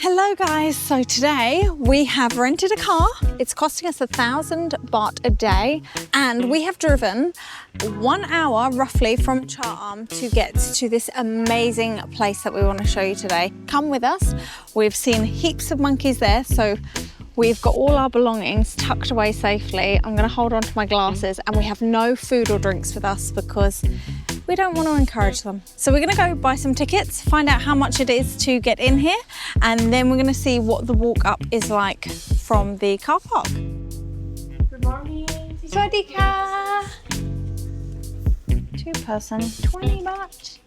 Hello guys, so today we have rented a car. It's costing us 1,000 baht a day and we have driven 1 hour roughly from Cha Am to get to this amazing place that we want to show you today. Come with us. We've seen heaps of monkeys there, so we've got all our belongings tucked away safely. I'm going to hold on to my glasses and we have no food or drinks with us because we don't want to encourage them. So we're going to go buy some tickets, find out how much it is to get in here, and then we're going to see what the walk up is like from the car park. Good morning. Satee ka. 2 person, 20 baht.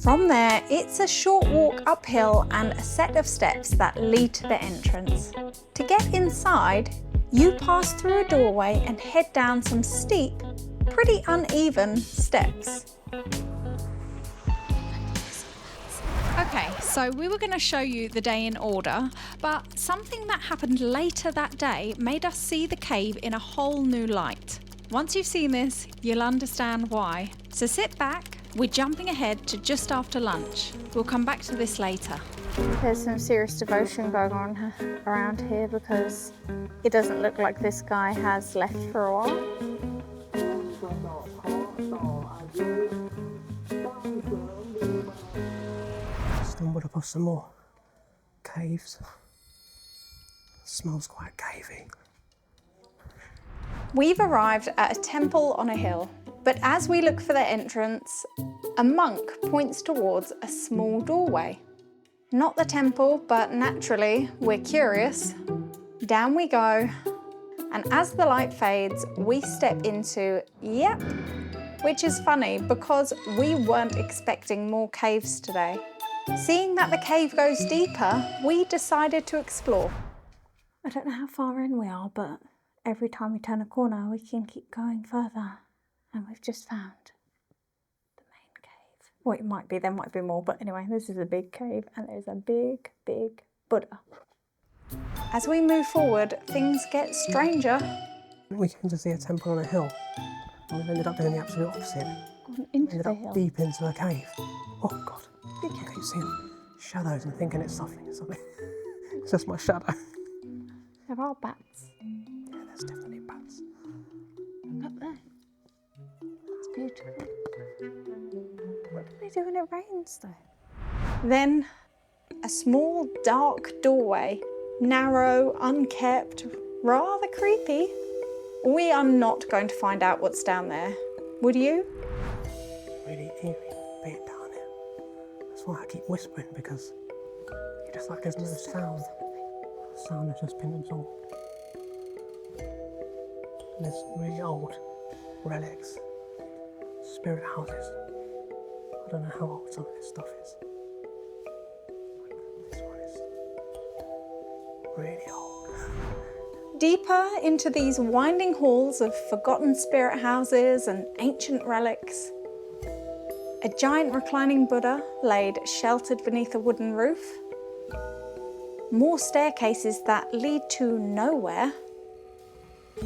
From there, it's a short walk uphill and a set of steps that lead to the entrance. To get inside, you pass through a doorway and head down some steep, pretty uneven steps. Okay, so we were going to show you the day in order, but something that happened later that day made us see the cave in a whole new light. Once you've seen this, you'll understand why. So sit back, we're jumping ahead to just after lunch. We'll come back to this later. There's some serious devotion going on around here because it doesn't look like this guy has left for a while. Stumbled upon some more caves. Smells quite cavey. We've arrived at a temple on a hill, but as we look for the entrance, a monk points towards a small doorway. Not the temple, but naturally, we're curious. Down we go, and as the light fades, we step into, yep, which is funny because we weren't expecting more caves today. Seeing that the cave goes deeper, we decided to explore. I don't know how far in we are, but every time we turn a corner, we can keep going further. And we've just found the main cave. Well, it might be, there might be more, but anyway, this is a big cave and there's a big, big Buddha. As we move forward, things get stranger. We came to see a temple on a hill, and we ended up doing the absolute opposite. Gone into the hill. Deep into a cave. Oh God. I keep seeing shadows and thinking it's something. It's just my shadow. There are bats. Yeah, there's definitely bats. Look up there. It's beautiful. What do they do when it rains though? Then a small dark doorway, narrow, unkept, rather creepy. We are not going to find out what's down there. Would you? Really eerie bit down here. That's why I keep whispering, because it's just like there's no sound. The sound has just been absorbed. And there's really old relics, spirit houses. I don't know how old some of this stuff is. This one is really old. Deeper into these winding halls of forgotten spirit houses and ancient relics. A giant reclining Buddha laid sheltered beneath a wooden roof. More staircases that lead to nowhere.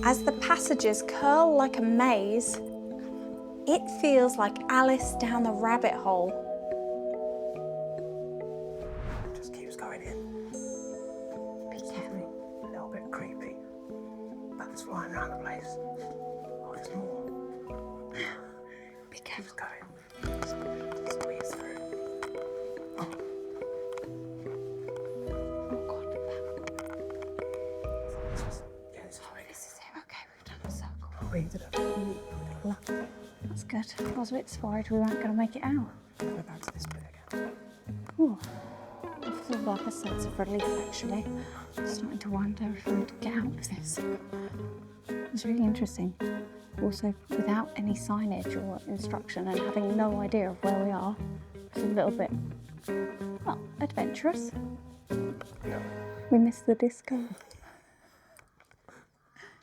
As the passages curl like a maze, it feels like Alice down the rabbit hole. It just keeps going in. Be careful. A little bit creepy. Bats flying around the place. Oh, there's more. Be careful. Keeps going. Squeeze through. Oh. Oh God. This was, yeah, this is how it This is. is it. Okay, we've done a circle. Oh, we did a lap. That's good. I was a bit worried we weren't going to make it out. Go back to this bit again. Ooh. I feel like a sense of relief actually. I'm starting to wonder if I'm going to get out of this. It was really interesting. Also, without any signage or instruction and having no idea of where we are, it's a little bit, well, adventurous. No. We missed the disco.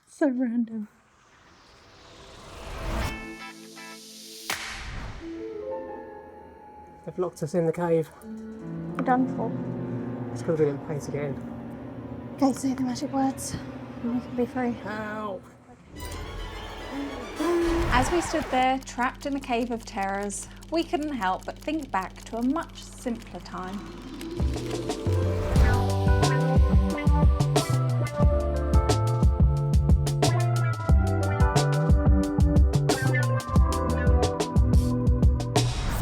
So random. They've locked us in the cave. We're done for. It's because we didn't pay to get in. Okay, say the magic words and we can be free. Help! As we stood there, trapped in a cave of terrors, we couldn't help but think back to a much simpler time.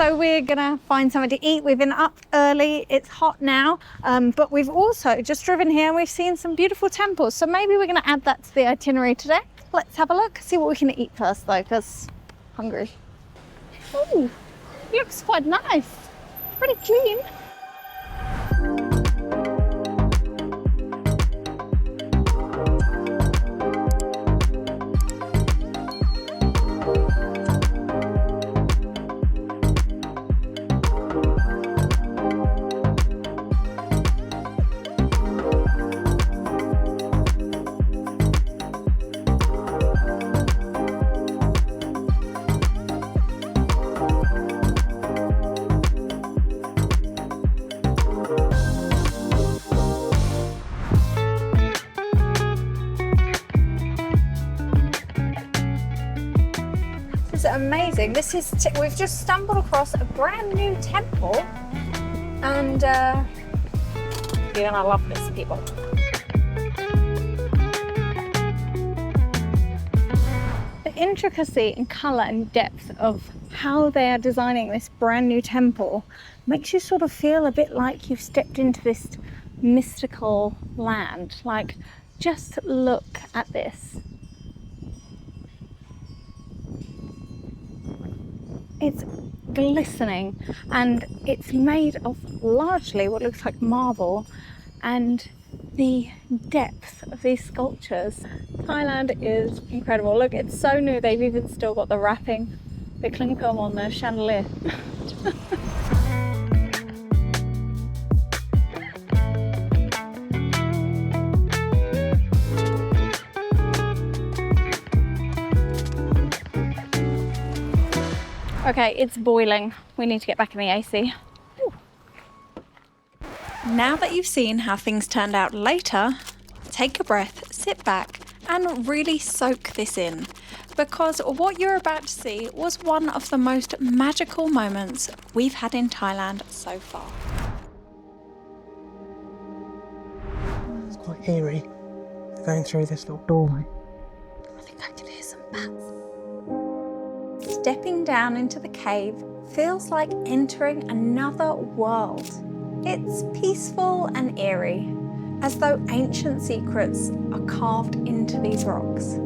So we're gonna find something to eat. We've been up early, it's hot now, but we've also just driven here and we've seen some beautiful temples. So maybe we're gonna add that to the itinerary today. Let's have a look, see what we can eat first though, because hungry. Ooh, looks quite nice, pretty clean. Amazing. This is we've just stumbled across a brand new temple and you're gonna love this, people. The intricacy and colour and depth of how they are designing this brand new temple makes you sort of feel a bit like you've stepped into this mystical land. Like, just look at this. It's glistening and it's made of largely what looks like marble, and the depth of these sculptures. Thailand is incredible. Look, it's so new, they've even still got the wrapping, the cling film on the chandelier. Okay, it's boiling. We need to get back in the AC. Ooh. Now that you've seen how things turned out later, take a breath, sit back, and really soak this in. Because what you're about to see was one of the most magical moments we've had in Thailand so far. It's quite eerie, going through this little doorway. I think I can hear some bats. Stepping down into the cave feels like entering another world. It's peaceful and eerie, as though ancient secrets are carved into these rocks.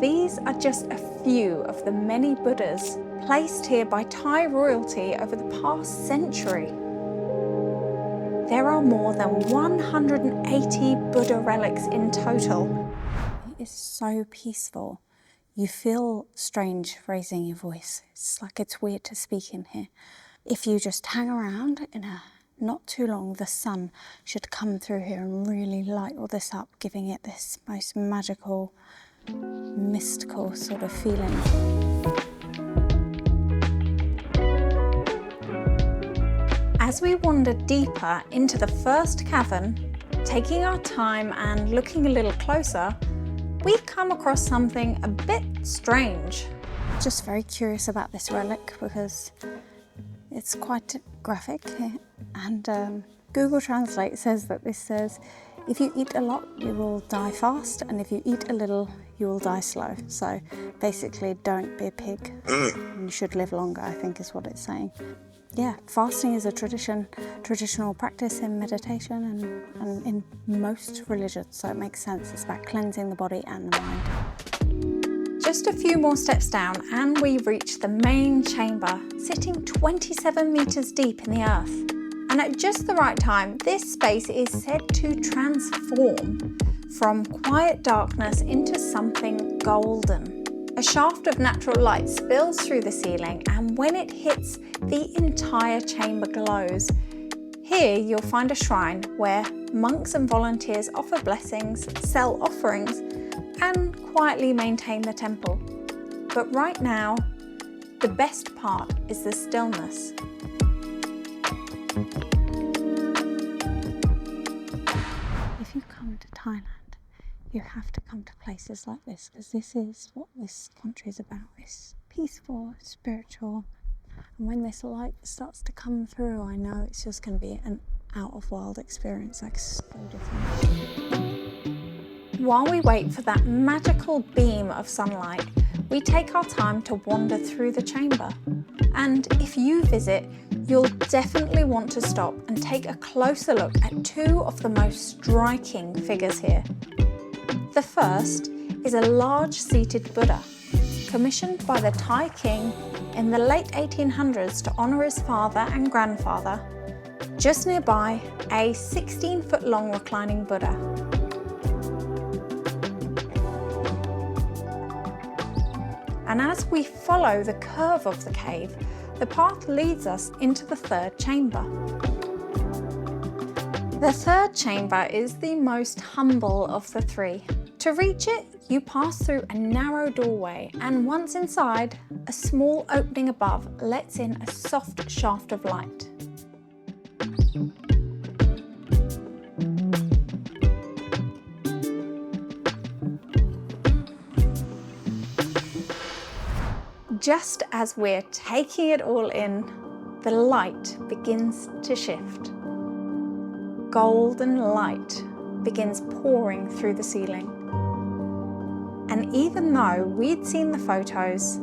These are just a few of the many Buddhas placed here by Thai royalty over the past century. There are more than 180 Buddha relics in total. It's so peaceful. You feel strange raising your voice. It's like it's weird to speak in here. If you just hang around, in a not too long, the sun should come through here and really light all this up, giving it this most magical, mystical sort of feeling. As we wander deeper into the first cavern, taking our time and looking a little closer, we come across something a bit strange. Just very curious about this relic because it's quite graphic, and Google Translate says that this says, if you eat a lot, you will die fast, and if you eat a little, you will die slow. So basically, don't be a pig. You should live longer, I think is what it's saying. Yeah, fasting is a traditional practice in meditation and in most religions, so it makes sense. It's about cleansing the body and the mind. Just a few more steps down and we reach the main chamber, sitting 27 meters deep in the earth. And at just the right time, this space is said to transform from quiet darkness into something golden. A shaft of natural light spills through the ceiling, and when it hits, the entire chamber glows. Here you'll find a shrine where monks and volunteers offer blessings, sell offerings, and quietly maintain the temple. But right now, the best part is the stillness. If you come to Thailand, you have to come to places like this, because this is what this country is about. It's peaceful, spiritual, and when this light starts to come through, I know it's just going to be an out-of-world experience, like so different. While we wait for that magical beam of sunlight, we take our time to wander through the chamber. And if you visit, you'll definitely want to stop and take a closer look at two of the most striking figures here. The first is a large seated Buddha, commissioned by the Thai king in the late 1800s to honour his father and grandfather. Just nearby, a 16-foot-long reclining Buddha. And as we follow the curve of the cave, the path leads us into the third chamber. The third chamber is the most humble of the three. To reach it, you pass through a narrow doorway, and once inside, a small opening above lets in a soft shaft of light. Just as we're taking it all in, the light begins to shift. Golden light begins pouring through the ceiling. And even though we'd seen the photos,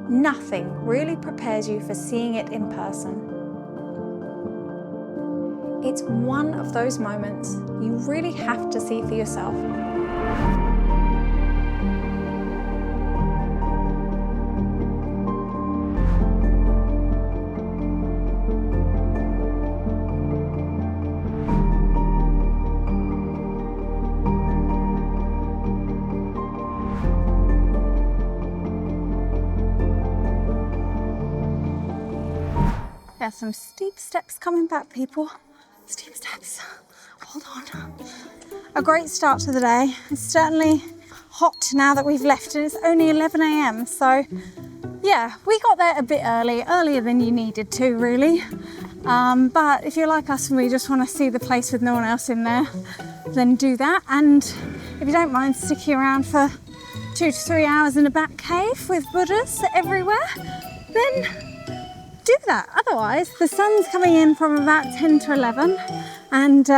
nothing really prepares you for seeing it in person. It's one of those moments you really have to see for yourself. There's some steep steps coming back, people. Steep steps. Hold on. A great start to the day. It's certainly hot now that we've left, and it's only 11 a.m. So, yeah, we got there a bit earlier than you needed to, really. But if you're like us and we just want to see the place with no one else in there, then do that. And if you don't mind sticking around for 2 to 3 hours in a back cave with Buddhas everywhere, then do that. Otherwise, the sun's coming in from about 10 to 11 and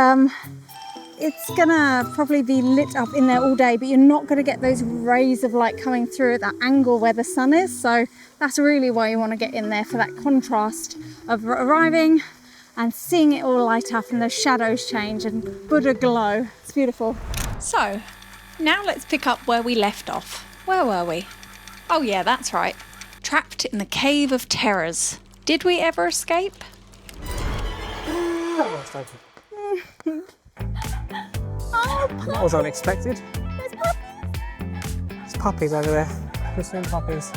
it's gonna probably be lit up in there all day, but you're not gonna get those rays of light coming through at that angle where the sun is. So that's really why you want to get in there, for that contrast of arriving and seeing it all light up and the shadows change and Buddha glow. It's beautiful. So now let's pick up where we left off. Where were we? Oh yeah, that's right. Trapped in the Cave of Terrors. Did we ever escape? That was unexpected. There's puppies. There's puppies over there. Just them puppies.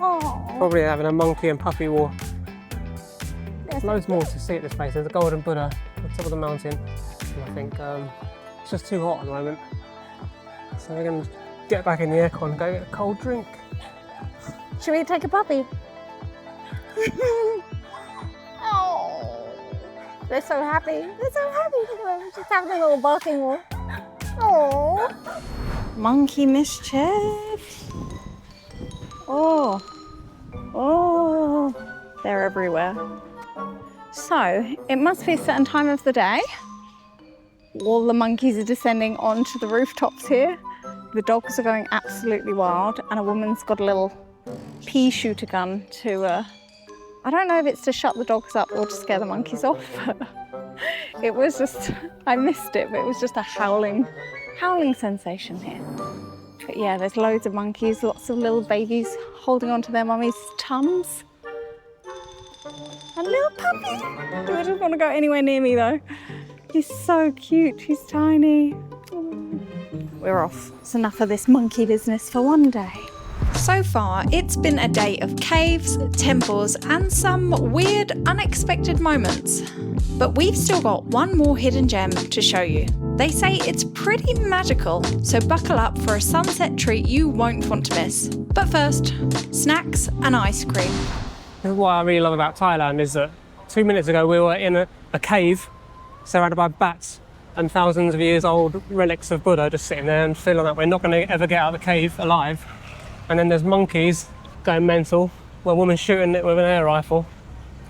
Oh. Probably having a monkey and puppy war. There's loads more to see at this place. There's a golden Buddha at the top of the mountain. And I think it's just too hot at the moment. So we're going to get back in the aircon and go get a cold drink. Should we take a puppy? Oh, they're so happy. They're so happy. Look at them, just having a little barking war. Oh, monkey mischief. Oh, they're everywhere. So it must be a certain time of the day. All the monkeys are descending onto the rooftops here. The dogs are going absolutely wild, and a woman's got a little pea shooter gun to, I don't know if it's to shut the dogs up or to scare the monkeys off. It was just, I missed it, but it was just a howling sensation here. But yeah, there's loads of monkeys, lots of little babies holding onto their mummy's tums. A little puppy. He doesn't want to go anywhere near me though. He's so cute, he's tiny. We're off. It's enough of this monkey business for one day. So far, it's been a day of caves, temples, and some weird, unexpected moments. But we've still got one more hidden gem to show you. They say it's pretty magical, so buckle up for a sunset treat you won't want to miss. But first, snacks and ice cream. What I really love about Thailand is that 2 minutes ago we were in a cave surrounded by bats and thousands of years old relics of Buddha just sitting there and feeling like we're not going to ever get out of the cave alive. And then there's monkeys going mental, a woman shooting it with an air rifle,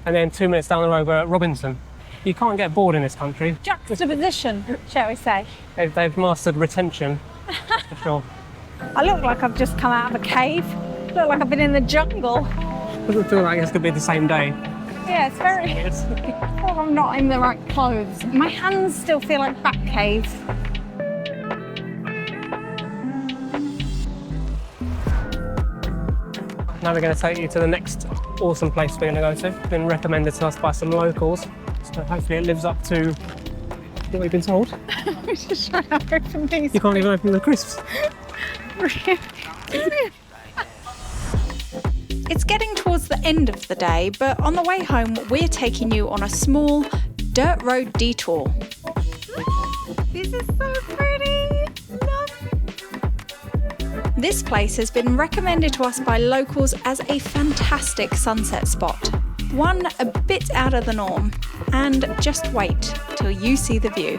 and then 2 minutes down the road we're at Robinson. You can't get bored in this country. Juxtaposition, shall we say. They've mastered retention. for sure. I look like I've just come out of a cave. I look like I've been in the jungle. Doesn't feel like it's going to be the same day. Yeah, it's very... I feel like I'm not in the right clothes. My hands still feel like bat caves. Now we're going to take you to the next awesome place we're going to go to. It's been recommended to us by some locals, so hopefully it lives up to what we've been told. I'm just trying to open these. You can't even open the crisps. It's getting towards the end of the day, but on the way home, we're taking you on a small dirt road detour. This is so pretty! Look. This place has been recommended to us by locals as a fantastic sunset spot. One a bit out of the norm. And just wait till you see the view.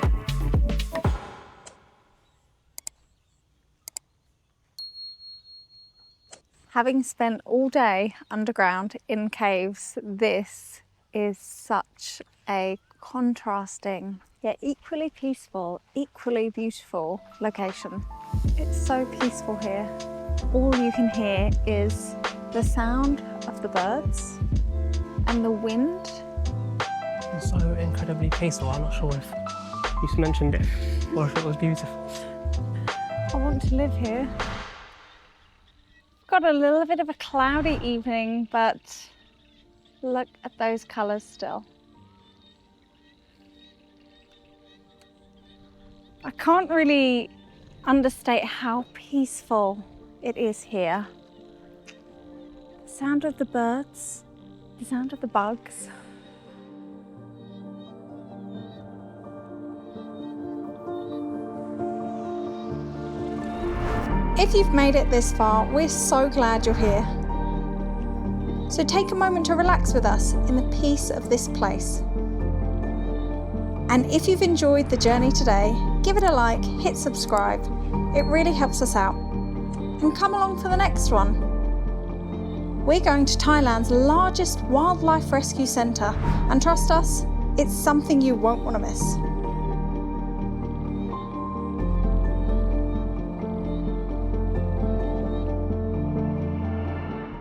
Having spent all day underground in caves, this is such a contrasting yet equally peaceful, equally beautiful location. It's so peaceful here. All you can hear is the sound of the birds and the wind. It's so incredibly peaceful. I'm not sure if you mentioned it or if it was beautiful. I want to live here. Got a little bit of a cloudy evening, but look at those colours still. I can't really understate how peaceful it is here. The sound of the birds, the sound of the bugs. If you've made it this far, we're so glad you're here. So take a moment to relax with us in the peace of this place. And if you've enjoyed the journey today, give it a like, hit subscribe. It really helps us out. And come along for the next one. We're going to Thailand's largest wildlife rescue centre, and trust us, it's something you won't want to miss.